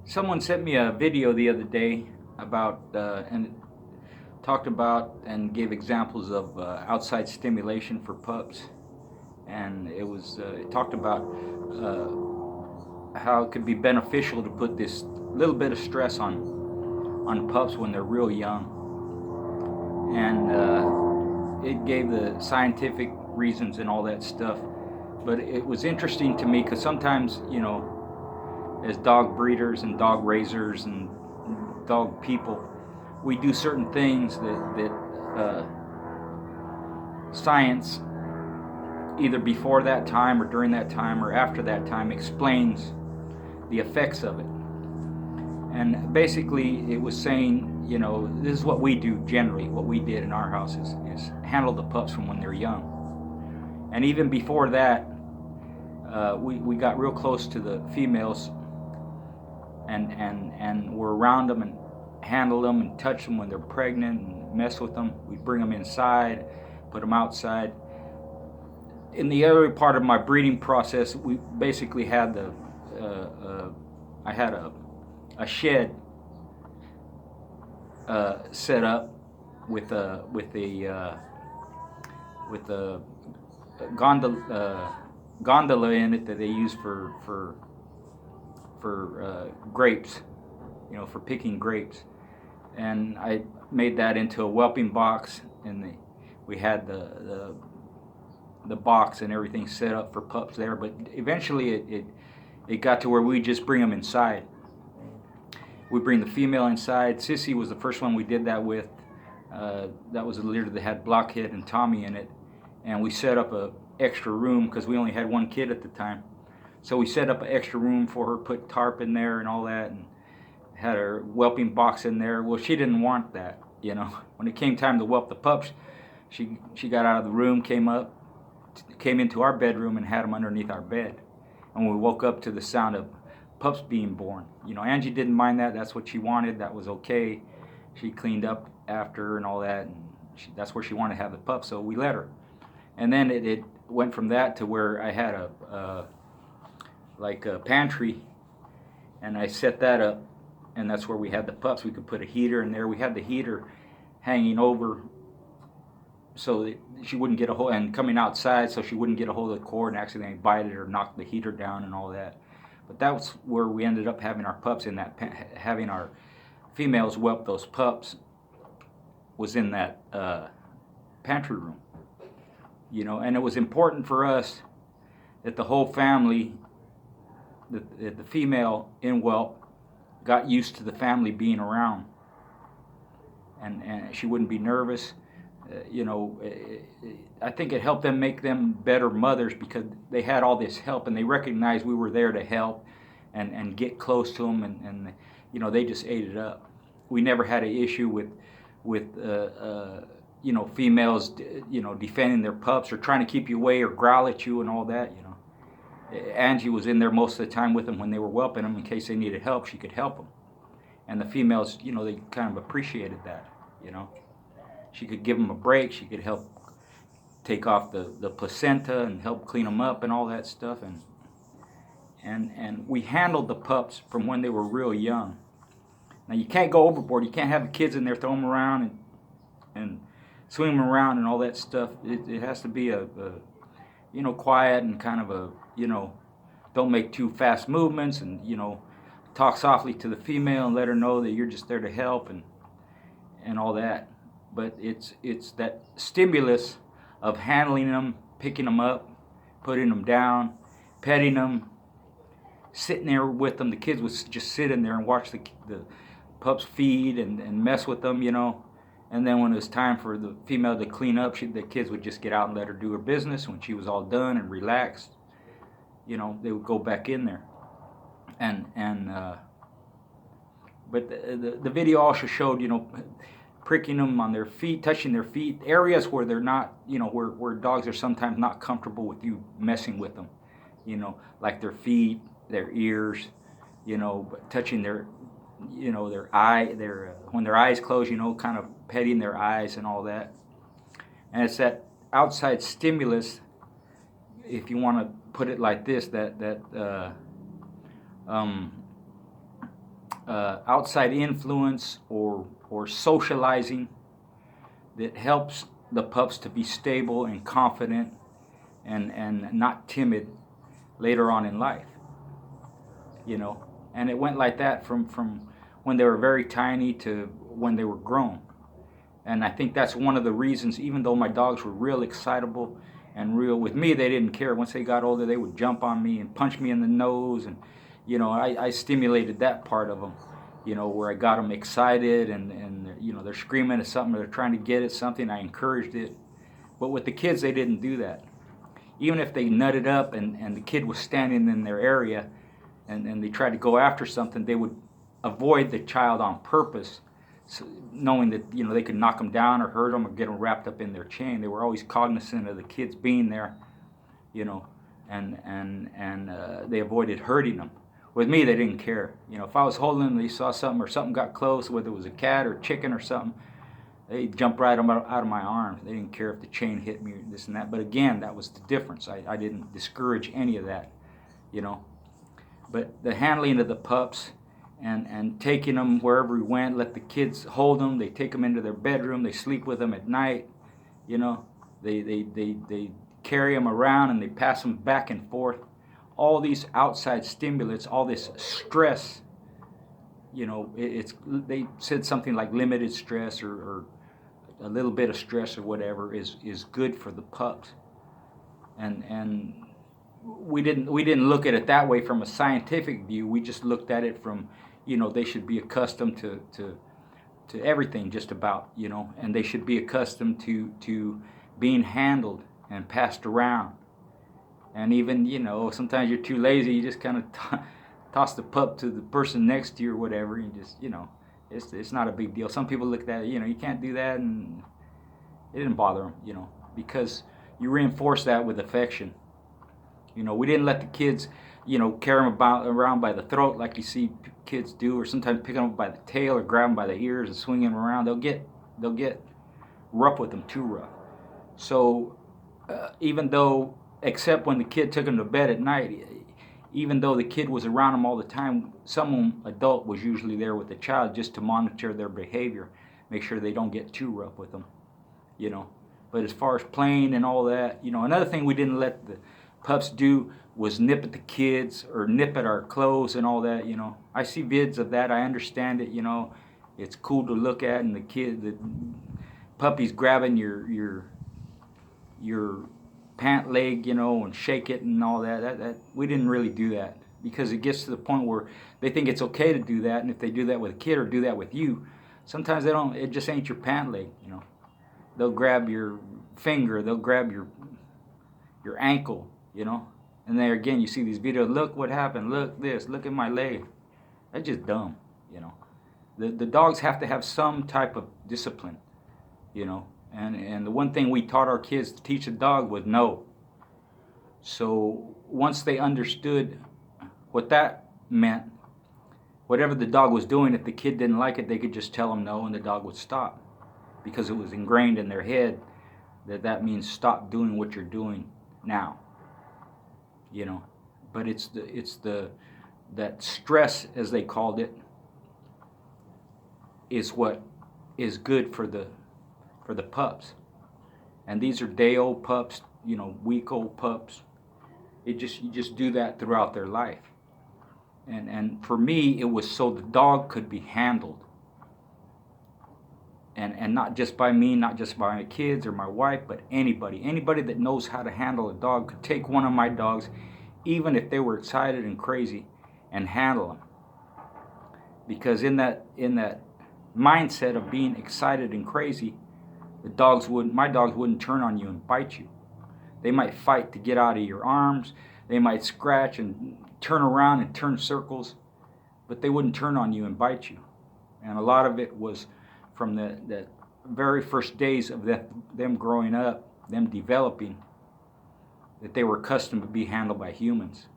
Someone sent me a video the other day about and talked about and gave examples of outside stimulation for pups, and it talked about how it could be beneficial to put this little bit of stress on pups when they're real young, and it gave the scientific reasons and all that stuff. But it was interesting to me because sometimes, as dog breeders and dog raisers and dog people, we do certain things that science, either before that time or during that time or after that time, explains the effects of it. And basically, it was saying, this is what we do generally. What we did in our house is handle the pups from when they're young. And even before that, we got real close to the females and were around them and handle them and touch them when they're pregnant and mess with them. We bring them inside, put them outside. In the early part of my breeding process, we basically had I had a shed set up with a gondola in it that they use for grapes, for picking grapes. And I made that into a whelping box, and we had the box and everything set up for pups there. But eventually it got to where we just bring them inside. We bring the female inside. Sissy was the first one we did that with. That was a litter that had Blockhead and Tommy in it. And we set up a extra room because we only had one kid at the time. So we set up an extra room for her, put tarp in there and all that, and had her whelping box in there. Well, she didn't want that, When it came time to whelp the pups, she got out of the room, came into our bedroom and had them underneath our bed. And we woke up to the sound of pups being born. Angie didn't mind that. That's what she wanted. That was okay. She cleaned up after her and all that, and that's where she wanted to have the pups, so we let her. And then it went from that to where I had a pantry, and I set that up, and that's where we had the pups. We could put a heater in there. We had the heater hanging over so that she wouldn't get a hold, and coming outside so she wouldn't get a hold of the cord and accidentally bite it or knock the heater down and all that. But that was where we ended up having our pups in that, having our females whelp those pups was in that pantry room. And it was important for us that the whole family, the female in whelp, got used to the family being around, and she wouldn't be nervous. I think it helped them make them better mothers because they had all this help and they recognized we were there to help and get close to them, and they just ate it up. We never had an issue with females defending their pups or trying to keep you away or growl at you and all that. Angie was in there most of the time with them when they were whelping them in case they needed help. She could help them, and the females, they kind of appreciated that. She could give them a break. She could help take off the placenta and help clean them up and all that stuff. And we handled the pups from when they were real young. Now you can't go overboard. You can't have the kids in there, throw them around and swing them around and all that stuff. It has to be a quiet and kind of a, don't make too fast movements, and talk softly to the female and let her know that you're just there to help and all that. But it's that stimulus of handling them, picking them up, putting them down, petting them, sitting there with them. The kids would just sit in there and watch the pups feed and mess with them, And then when it was time for the female to clean up, the kids would just get out and let her do her business. When she was all done and relaxed, they would go back in there. But the video also showed, pricking them on their feet, touching their feet, areas where they're not, where dogs are sometimes not comfortable with you messing with them, like their feet, their ears, but touching their, their eye, when their eyes close, kind of petting their eyes and all that. And it's that outside stimulus, if you want to put it like this, that outside influence or socializing that helps the pups to be stable and confident and not timid later on in life, you know. And it went like that from when they were very tiny to when they were grown. And I think that's one of the reasons, even though my dogs were real excitable and real, with me, they didn't care. Once they got older, they would jump on me and punch me in the nose. And, you know, I stimulated that part of them, you know, where I got them excited and you know, they're screaming at something, they're trying to get at something. I encouraged it. But with the kids, they didn't do that. Even if they nutted up and the kid was standing in their area and they tried to go after something, they would avoid the child on purpose, so, knowing that, you know, they could knock them down or hurt them or get them wrapped up in their chain. They were always cognizant of the kids being there, you know, and they avoided hurting them. With me, they didn't care. You know, if I was holding them, they saw something or something got close, whether it was a cat or chicken or something, they jumped right out of my arms. They didn't care if the chain hit me or this and that. But again, that was the difference. I didn't discourage any of that, you know. But the handling of the pups and taking them wherever we went, let the kids hold them. They take them into their bedroom. They sleep with them at night, you know. They carry them around and they pass them back and forth. All these outside stimulants, all this stress, you know, they said something like limited stress or a little bit of stress or whatever is good for the pups. And we didn't look at it that way from a scientific view. We just looked at it from, you know, they should be accustomed to everything just about, you know, and they should be accustomed to being handled and passed around. And even, you know, sometimes you're too lazy, you just kind of toss the pup to the person next to you or whatever, and just, you know, it's not a big deal. Some people look at it, you know, you can't do that, and it didn't bother them, you know, because you reinforce that with affection. You know, we didn't let the kids, you know, carry them around by the throat like you see kids do, or sometimes pick them up by the tail or grab them by the ears and swing them around. They'll get rough with them, too rough. So even though, except when the kid took them to bed at night, even though the kid was around them all the time, some adult was usually there with the child just to monitor their behavior, make sure they don't get too rough with them, you know. But as far as playing and all that, you know, another thing we didn't let the pups do was nip at the kids or nip at our clothes and all that, you know. I see vids of that. I understand it, you know. It's cool to look at, and the puppy's grabbing your pant leg, you know, and shake it and all that. That we didn't really do that, because it gets to the point where they think it's okay to do that, and if they do that with a kid or do that with you, sometimes they don't. It just ain't your pant leg, you know. They'll grab your finger, they'll grab your ankle, you know. And there again, you see these videos. Look what happened. Look this. Look at my leg. That's just dumb, you know. The dogs have to have some type of discipline, you know. And the one thing we taught our kids to teach a dog was no. So once they understood what that meant, whatever the dog was doing, if the kid didn't like it, they could just tell him no, and the dog would stop, because it was ingrained in their head that means stop doing what you're doing now, you know. But it's that stress, as they called it, is what is good for the pups. And these are day-old pups, you know, week-old pups. You just do that throughout their life. And for me, it was so the dog could be handled. And not just by me, not just by my kids or my wife, but anybody that knows how to handle a dog could take one of my dogs, even if they were excited and crazy, and handle them. Because in that mindset of being excited and crazy, my dogs wouldn't turn on you and bite you. They might fight to get out of your arms. They might scratch and turn around and turn circles, but they wouldn't turn on you and bite you. And a lot of it was from the very first days of them growing up, them developing, that they were accustomed to be handled by humans.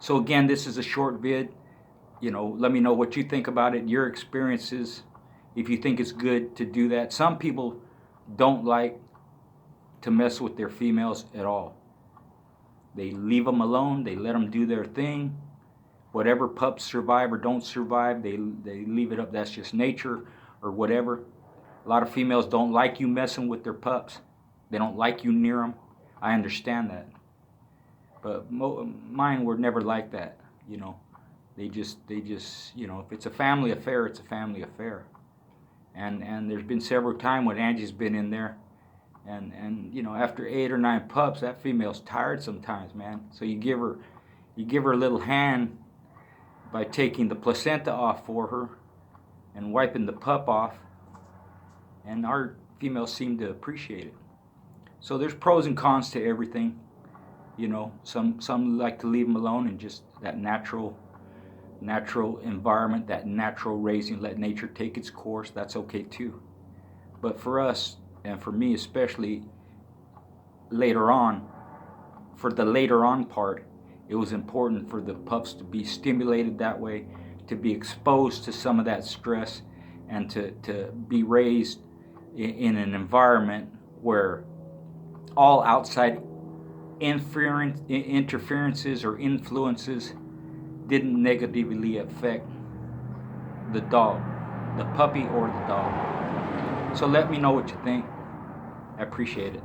So again, this is a short vid. You know, let me know what you think about it, your experiences, if you think it's good to do that. Some people don't like to mess with their females at all. They leave them alone. They let them do their thing. whatever pups survive or don't survive, they leave it up. That's just nature or whatever. A lot of females don't like you messing with their pups. They don't like you near them. I understand that. But mine were never like that, you know. They just, you know, if it's a family affair, it's a family affair. And there's been several times when Angie's been in there, and you know, after 8 or 9 pups, that female's tired sometimes, man. So you give her a little hand by taking the placenta off for her and wiping the pup off, and our females seem to appreciate it. So there's pros and cons to everything, you know. Some like to leave them alone and just that natural environment, that natural raising, let nature take its course. That's okay too. But for us, and for me especially, later on, for the later on part, it was important for the pups to be stimulated that way, to be exposed to some of that stress, and to be raised in an environment where all outside interferences or influences didn't negatively affect the dog, the puppy or the dog. So let me know what you think. I appreciate it.